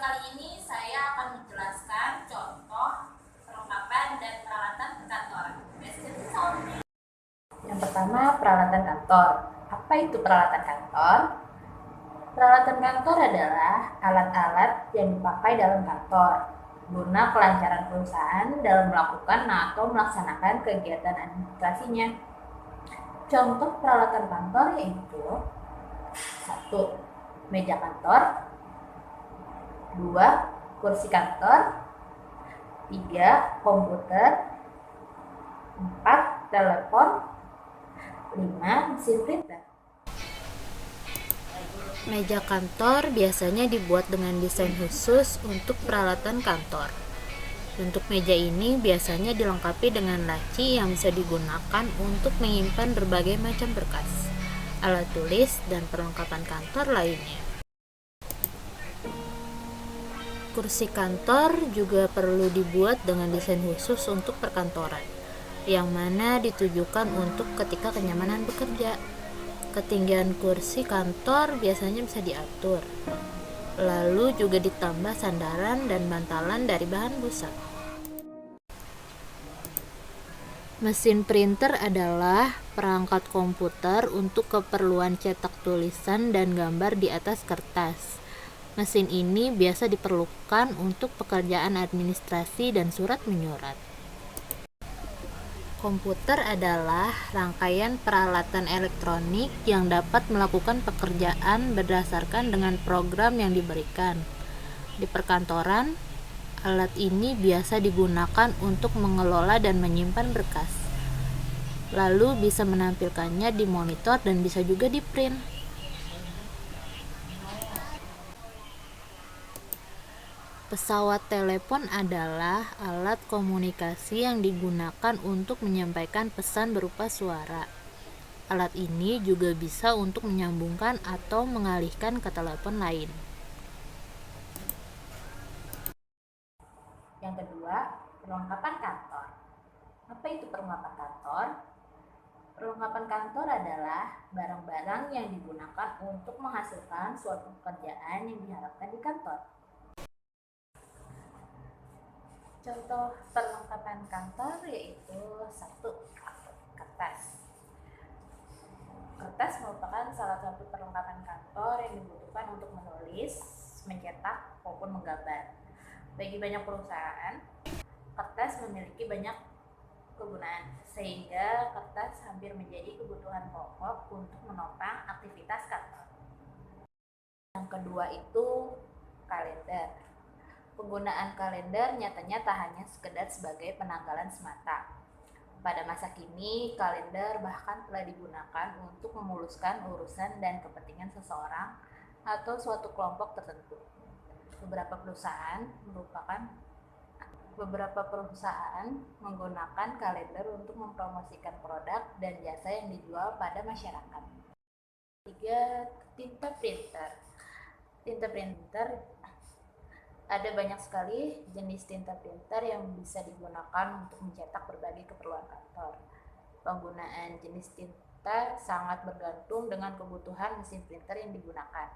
kali ini saya akan menjelaskan contoh perlengkapan dan peralatan perkantoran. Yang pertama, peralatan kantor. Apa itu peralatan kantor? Peralatan kantor adalah alat-alat yang dipakai dalam kantor guna kelancaran perusahaan dalam melakukan atau melaksanakan kegiatan administrasinya. Contoh peralatan kantor yaitu 1. Meja kantor, 2. Kursi kantor, 3. Komputer, 4. Telepon, 5. Mesin printer. Meja kantor biasanya dibuat dengan desain khusus untuk peralatan kantor. Bentuk meja ini biasanya dilengkapi dengan laci yang bisa digunakan untuk menyimpan berbagai macam berkas, alat tulis, dan perlengkapan kantor lainnya. Kursi kantor juga perlu dibuat dengan desain khusus untuk perkantoran, yang mana ditujukan untuk ketika kenyamanan bekerja. Ketinggian kursi kantor biasanya bisa diatur, lalu juga ditambah sandaran dan bantalan dari bahan busa. Mesin printer adalah perangkat komputer untuk keperluan cetak tulisan dan gambar di atas kertas. Mesin ini biasa diperlukan untuk pekerjaan administrasi dan surat menyurat. Komputer adalah rangkaian peralatan elektronik yang dapat melakukan pekerjaan berdasarkan dengan program yang diberikan. Di perkantoran, alat ini biasa digunakan untuk mengelola dan menyimpan berkas. Lalu bisa menampilkannya di monitor dan bisa juga di print. Pesawat telepon adalah alat komunikasi yang digunakan untuk menyampaikan pesan berupa suara. Alat ini juga bisa untuk menyambungkan atau mengalihkan ke telepon lain. Yang kedua, perlengkapan kantor. Apa itu perlengkapan kantor? Perlengkapan kantor adalah barang-barang yang digunakan untuk menghasilkan suatu pekerjaan yang diharapkan di kantor. Contoh perlengkapan kantor yaitu 1. Kertas. Kertas merupakan salah satu perlengkapan kantor yang dibutuhkan untuk menulis, mencetak, maupun menggambar. Bagi banyak perusahaan, kertas memiliki banyak kegunaan, sehingga kertas hampir menjadi kebutuhan pokok untuk menopang aktivitas kantor. Yang kedua itu kalender. Penggunaan kalender nyatanya tak hanya sekedar sebagai penanggalan semata. Pada masa kini, kalender bahkan telah digunakan untuk memuluskan urusan dan kepentingan seseorang atau suatu kelompok tertentu. Beberapa perusahaan menggunakan kalender untuk mempromosikan produk dan jasa yang dijual pada masyarakat. 3. Tinta printer. Tinta printer, ada banyak sekali jenis tinta printer yang bisa digunakan untuk mencetak berbagai keperluan kantor. Penggunaan jenis tinta sangat bergantung dengan kebutuhan mesin printer yang digunakan.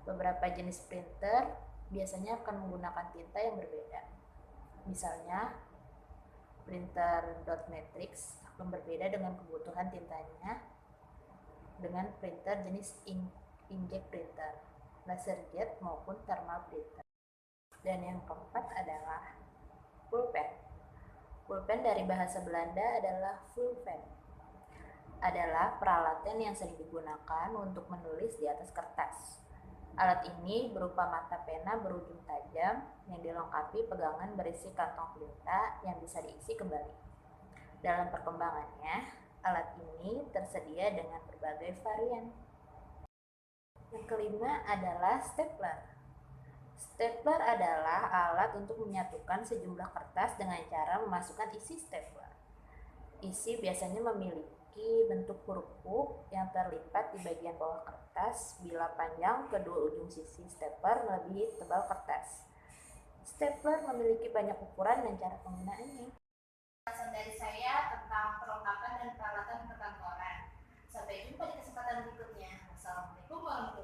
Beberapa jenis printer biasanya akan menggunakan tinta yang berbeda. Misalnya, printer dot matrix akan berbeda dengan kebutuhan tintanya dengan printer jenis inkjet printer, laserjet maupun thermal printer. Dan yang keempat adalah pulpen. Pulpen dari bahasa Belanda adalah pulpen. Adalah peralatan yang sering digunakan untuk menulis di atas kertas. Alat ini berupa mata pena berujung tajam yang dilengkapi pegangan berisi kantong tinta yang bisa diisi kembali. Dalam perkembangannya, alat ini tersedia dengan berbagai varian. Yang kelima adalah stapler. Stapler adalah alat untuk menyatukan sejumlah kertas dengan cara memasukkan isi stapler. Isi biasanya memiliki bentuk huruf yang terlipat di bagian bawah kertas bila panjang kedua ujung sisi stapler melebihi tebal kertas. Stapler memiliki banyak ukuran dan cara penggunaannya. Penjelasan dari saya tentang perlengkapan dan peralatan perkantoran. Sampai jumpa di kesempatan berikutnya. Wassalamualaikum warahmatullahi wabarakatuh.